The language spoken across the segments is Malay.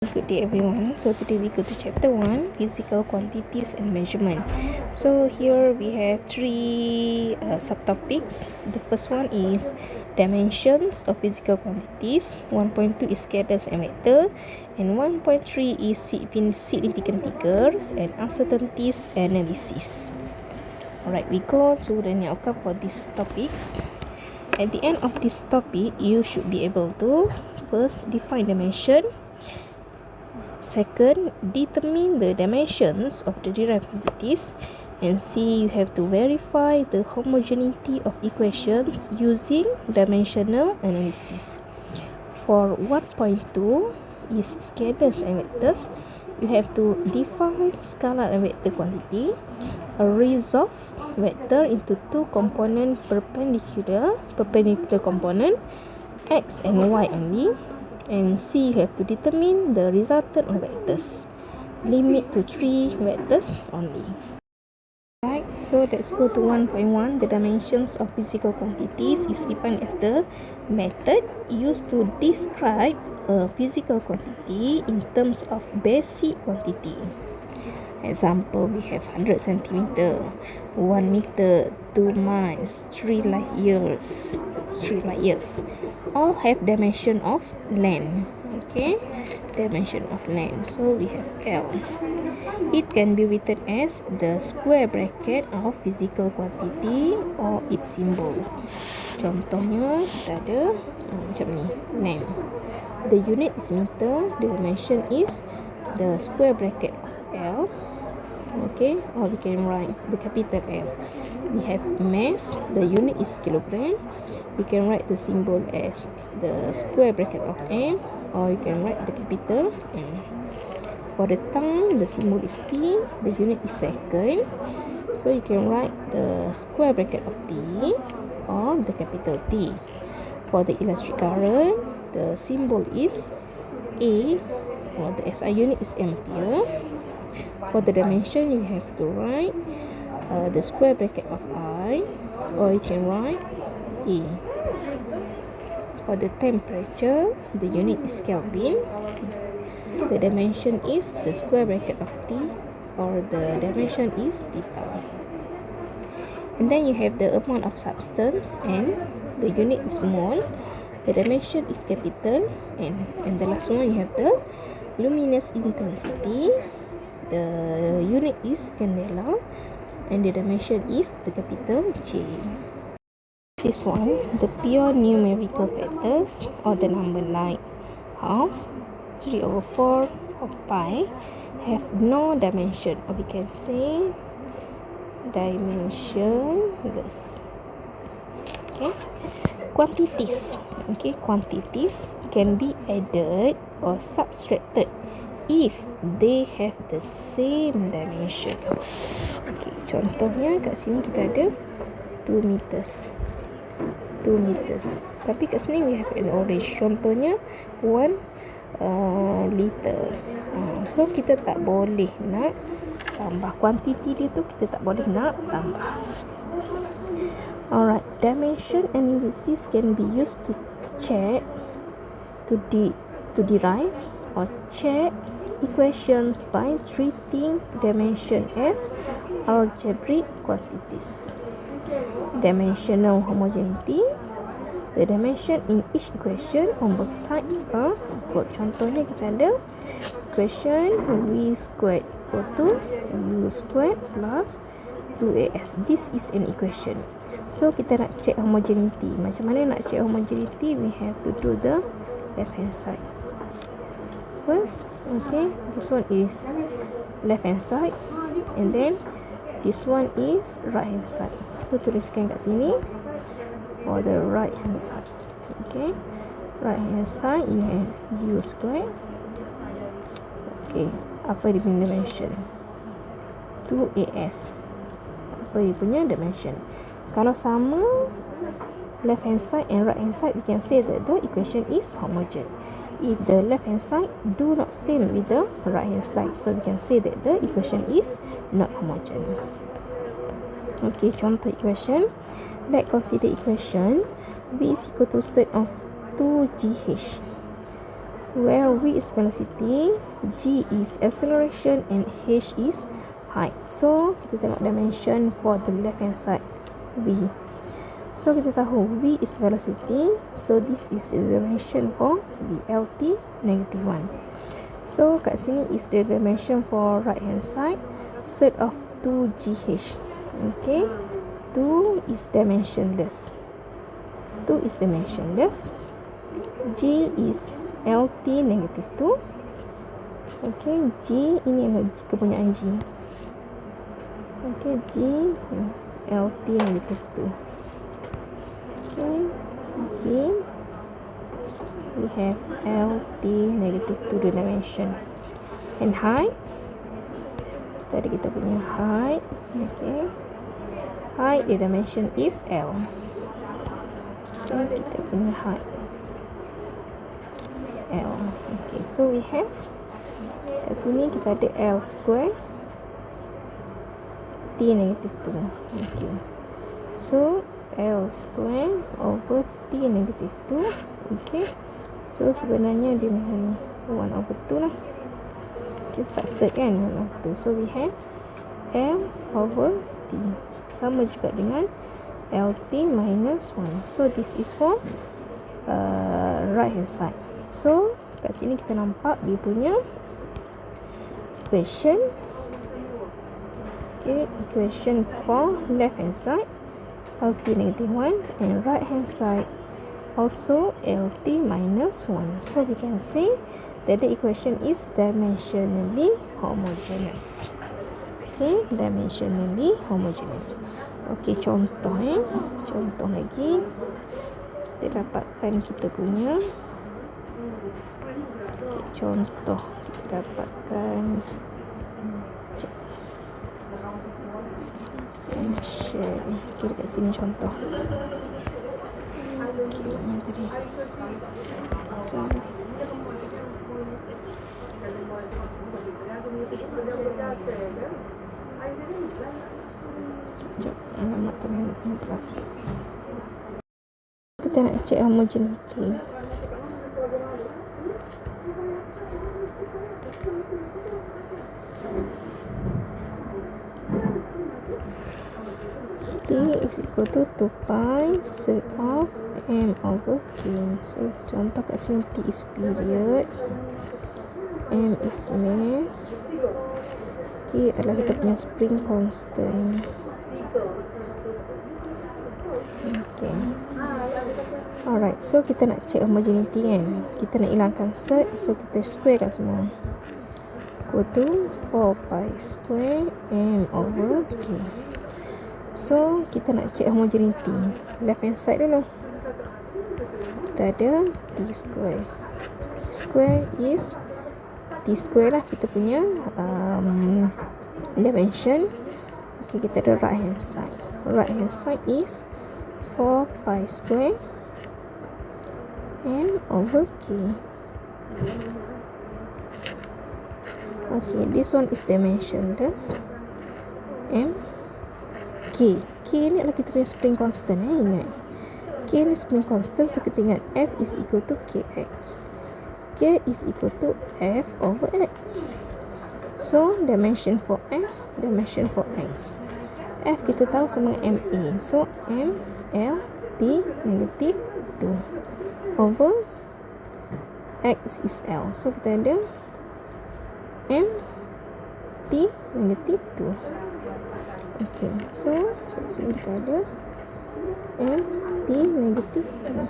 Good day everyone. So today we go to chapter 1, physical quantities and measurement. So here we have three subtopics. The first one is dimensions of physical quantities, 1.2 is scalars and vector, and 1.3 is significant figures and uncertainties analysis. Alright, we go to the outcome for these topics. At the end of this topic, you should be able to first define dimension. Second, determine the dimensions of the derived quantities. And C, you have to verify the homogeneity of equations using dimensional analysis. For 1.2 is scalars and vectors. You have to define scalar and vector quantity, resolve vector into two component perpendicular component, x and y only. And C, you have to determine the resultant of vectors. Limit to 3 vectors only. Right, so let's go to 1.1. The dimensions of physical quantities is defined as the method used to describe a physical quantity in terms of basic quantity. Example, we have 100 centimeter, 1 meter, 2 miles, 3 light years. All have dimension of length. Okay, dimension of length. So we have L. It can be written as the square bracket of physical quantity or its symbol. Contohnya kita ada macam ni, length. The unit is meter, the dimension is the square bracket of L. Okay, or we can write the capital L. We have mass, the unit is kilogram. We can write the symbol as the square bracket of M, or you can write the capital M. For the time, the symbol is T, the unit is second. So you can write the square bracket of T or the capital T. For the electric current, the symbol is A, or the SI unit is ampere. For the dimension, you have to write the square bracket of I, or you can write E. For the temperature, the unit is Kelvin. The dimension is the square bracket of T, or the dimension is theta. And then you have the amount of substance, and the unit is mole. The dimension is capital N. And the last one, you have the luminous intensity. The unit is candela, and the dimension is the capital J. This one, the pure numerical factors, or the number like half, 3/4, or pi, have no dimension, or we can say dimensionless. Okay, quantities. Okay, quantities can be added or subtracted if they have the same dimension. Okay, contohnya kat sini kita ada 2 meters. Tapi kat sini we have an orange. Contohnya 1 liter. So kita tak boleh nak tambah quantity dia tu, kita tak boleh nak tambah. Alright, dimension analysis can be used to check, to derive or check equations by treating dimension as algebraic quantities. Dimensional homogeneity, the dimension in each equation on both sides are equal. Contohnya kita ada equation v squared equal to u squared plus 2as. This is an equation. So kita nak check homogeneity. Macam mana nak check homogeneity? We have to do the left hand side first. Okay, this one is left hand side, and then this one is right hand side. So tuliskan kat sini for the right hand side. Okay, right hand side you have u squared. Okay, apa dia punya dimension? 2as. Apa dia punya dimension? Kalau sama left hand side and right hand side, we can say that the equation is homogeneous. If the left hand side do not same with the right hand side, so we can say that the equation is not homogeneous. Okay, contoh equation. Let's consider equation v is equal to set of 2gh. where V is velocity, G is acceleration, and H is height. So kita tengok dimension for the left hand side, V. So kita tahu V is velocity, so this is the dimension for V, LT -1. So kat sini is the dimension for right hand side, set of 2GH. Okay, 2 is dimensionless. 2 is dimensionless. G is LT -2. Okay, G ini adalah kepunyaan G. Okay, G LT -2. Okay, G we have LT -2 dimension. And height, tadi kita punya height. Okay, height the dimension is L. Okay, kita punya height L. Okay, so we have kat sini kita ada L square T -2. Okay, so L square over T -2. Okay, so sebenarnya dia macam 1/2 lah. Okay, sebab set kan 1/2. So we have L over T sama juga dengan LT -1. So this is for right hand side. So kat sini kita nampak dia punya equation. Okay, equation for left hand side LT -1 and right hand side also LT -1. So we can say that the equation is dimensionally homogeneous. Okay, dimensionally homogeneous. Okay, contoh contoh lagi kita dapatkan kita punya contoh kita dapatkan share. Okay, dekat sini contoh. Okay, mana tadi? Sorry. Sekejap, alamat terhubung. Kita nak cek homogeneity. T is equal to 2 pi set of M over K. So contoh kat sini T is period, M is mass, K adalah kita punya spring constant. Okay, alright, so kita nak check homogeneity kan. Kita nak hilangkan set, so kita square kan semua. Equal to 4 pi square M over K. So kita nak check homogeneity left hand side dulu. Kita ada T square. T square is T square lah kita punya dimension. Okay, kita ada right hand side. Right hand side is 4 pi square M over K. Okay, this one is dimensionless. M K. K ni adalah kita punya spring constant, ingat. K ni spring constant, so kita ingat F is equal to Kx. K is equal to F over X. So dimension for F, dimension for X. F kita tahu sama dengan MA. So M L T -2 over X is L. So kita ada M T -2. Okay, so kat sini kita ada M T -2.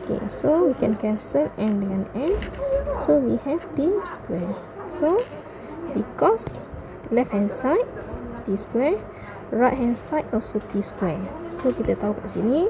Okay, so we can cancel M dengan M. So we have T square. So because left hand side T square, right hand side also T square. So kita tahu kat sini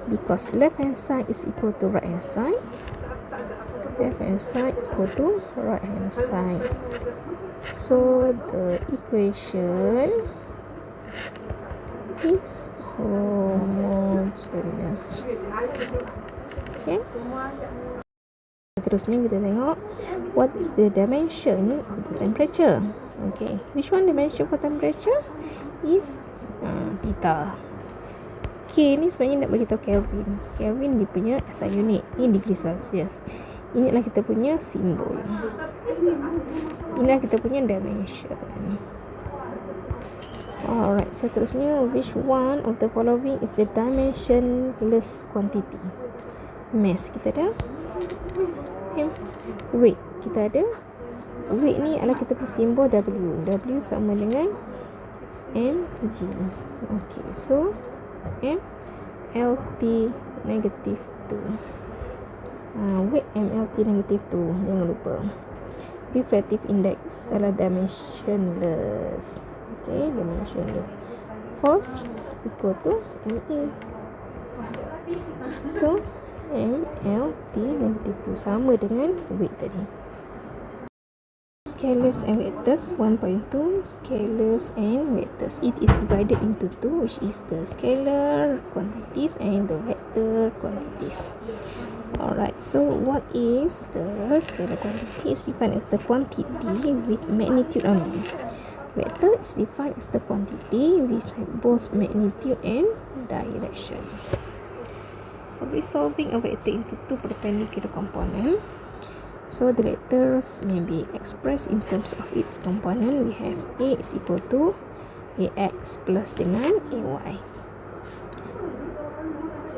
because left hand side is equal to right hand side, left hand side equal to right hand side. So the equation is homogeneous. Okay. Terusnya kita tengok what is the dimension of the temperature. Okay, which one dimension for temperature is theta. K ni sebenarnya nak bagi tahu Kelvin. Kelvin dia punya SI unit. Ini degree Celsius. Inilah kita punya simbol. Inilah kita punya dimension. Alright, seterusnya, which one of the following is the dimensionless quantity? Mass kita ada mass, weight kita ada. Weight ni adalah kita punya simbol W. W sama dengan mg. Okay, so mLt negative 2. Weight mLt negative 2, jangan lupa. Refractive index adalah dimensionless. Okay, dimensionless. Force equal to MA. So mLt negative 2 sama dengan weight tadi. Scalars and vectors 1.2. Scalars and vectors, it is divided into two, which is the scalar quantities and the vector quantities. Alright, so what is the scalar quantity? Is defined as the quantity with magnitude only. Vector is defined as the quantity with both magnitude and direction. For resolving a vector into two perpendicular components, so the vectors may be expressed in terms of its component. We have A is equal to AX plus dengan AY.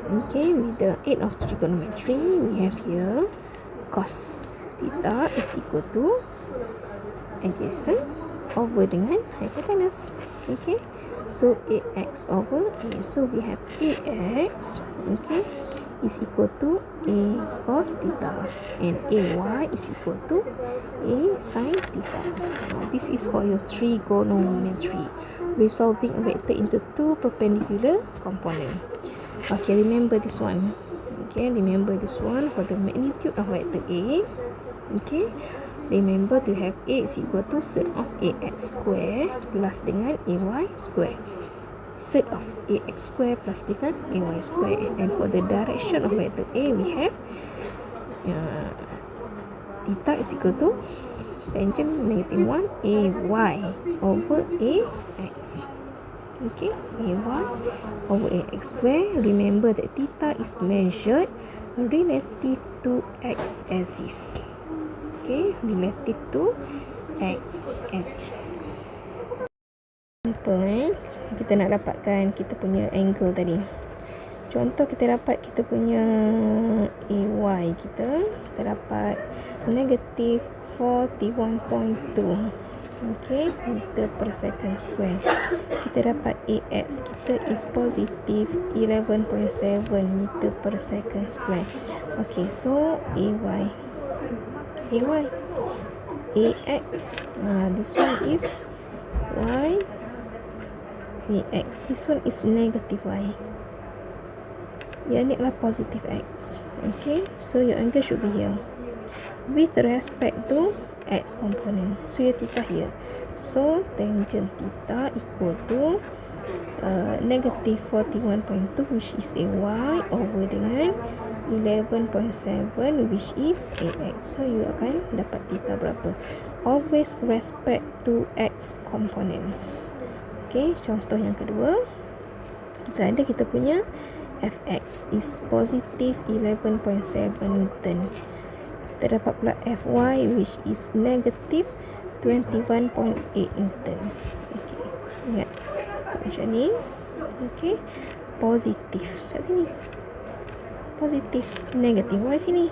Okay, with the aid of trigonometry, we have here cos theta is equal to adjacent over dengan hypotenuse. Okay, so AX over A. So we have AX, okay, is equal to A cos theta, and AY is equal to A sin theta. Now, this is for your trigonometry, resolving a vector into two perpendicular components. Okay, remember this one. Okay, remember this one for the magnitude of vector A. Okay, remember to have A is equal to set of AX square plus dengan AY square. Set of AX square plus dengan AY square. And for the direction of vector A, we have theta is equal to tangent negative 1 AY over AX. Okay, AY over AX square. Remember that theta is measured relative to X axis. Okay, relative to X axis. Simple, kita nak dapatkan kita punya angle tadi. Contoh kita dapat kita punya AY kita dapat negative 41.2. Okay, meter per second square. Kita dapat AX kita is positive 11.7 meter per second square. Okay, so AY AX, this one is Y AX, this one is negative Y. Yang ni adalah positive X. Okay, so your angle should be here with respect to X component. So your theta here. So tangent theta equal to negative 41.2, which is AY over dengan 11.7, which is AX. So you akan dapat theta berapa? Always respect to X component. Okay, contoh yang kedua, kita punya Fx is positive 11.7 Newton. Kita dapat pula Fy, which is negative 21.8 Newton. Okay, ingat macam ni. Okay, positif kat sini, positif, negative Y sini,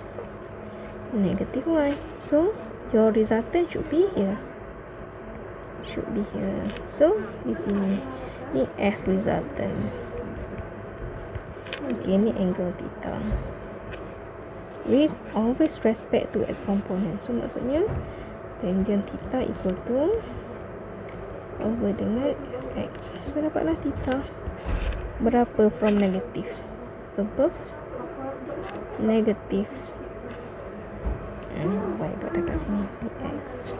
negative Y. So your resultant should be here, So di sini ni F resultant. Okay, ni angle theta with always respect to X component. So maksudnya tangent theta equal to over dengan Fx. So dapatlah theta berapa from negative above negative. Y buat dekat sini, X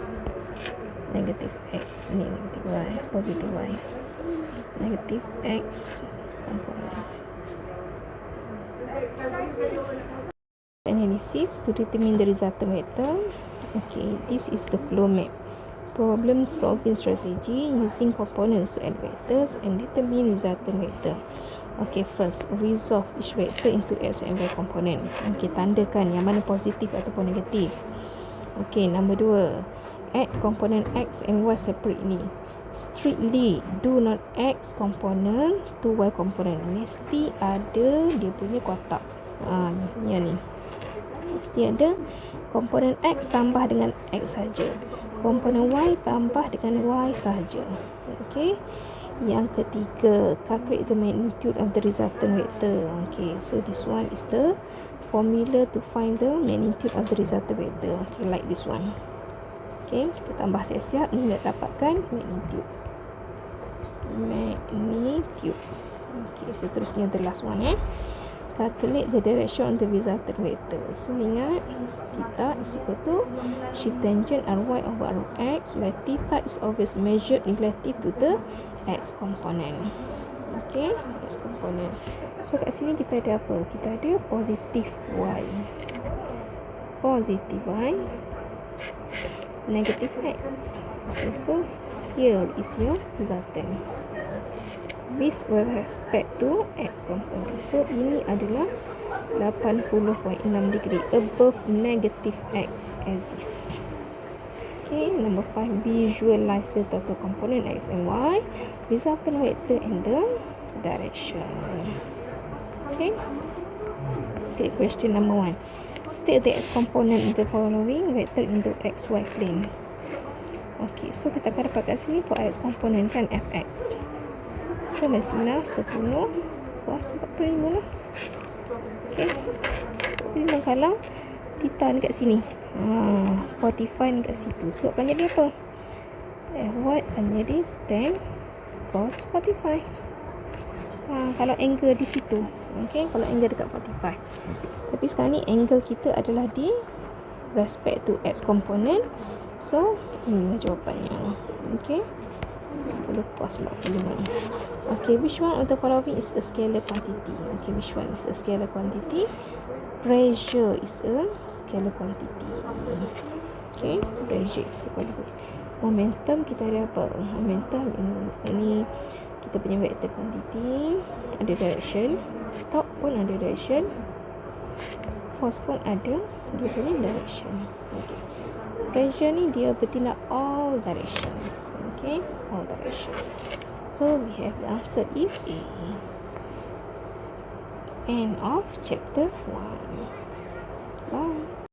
negative X, ni negative Y, positive Y, negative X component. Analysis to determine the resultant vector. Okay, this is the flow map. Problem solving strategy using components to add vectors and determine resultant vector. Okay, first resolve each vector into x and y component. Okay, tandakan yang mana positif ataupun negatif. Okay, nombor 2, add component x and y separately. Strictly do not x component to y component. Mesti ada dia punya kotak. Yang ni mesti ada komponen x tambah dengan x saja, komponen y tambah dengan y saja. Okay, yang ketiga, calculate the magnitude of the resultant vector. Okay, so this one is the formula to find the magnitude of the resultant vector. Okay, like this one. Okay, kita tambah siap-siap ni nak dapatkan magnitude. Okay, seterusnya the last one. Calculate the direction of the resultant vector. So ingat, theta is equal to shift tangent ry over rx, where theta is always measured relative to the x component. Okay, x component. So kat sini kita ada apa? Kita ada positif y, negative x. Okay, so here is your resultant with respect to x component. So ini adalah 80.6 degree above negative x axis. Okay, number 5, visualize the total component x and y, resultant vector and the direction. Okay, question number 1. State the x component in the following vector in the xy plane. Okay, so kita akan dapat kat sini for x component kan fx. So mestilah 10 cos 45 lah. Okay, 45 kalau theta ni kat sini, 45 ni kat situ. So akan jadi apa? Fy akan jadi tan cos 45. Kalau angle di situ. Okay, kalau angle dekat 45. Tapi sekarang ni angle kita adalah di respect to x component. So inilah jawapannya. Okay, 10 cos 45. Okay, which one of the following is a scalar quantity? Okay, which one is a scalar quantity? Pressure is a scalar quantity. Okay, pressure is a scalar quantity. Momentum kita ada apa? Momentum ini kita punya vector quantity, ada direction, torque pun ada direction, force pun ada dia punya direction. Okay, pressure ni dia bertindak all direction. Okay, all direction. So we have the answer is A. End of chapter 1. Bye.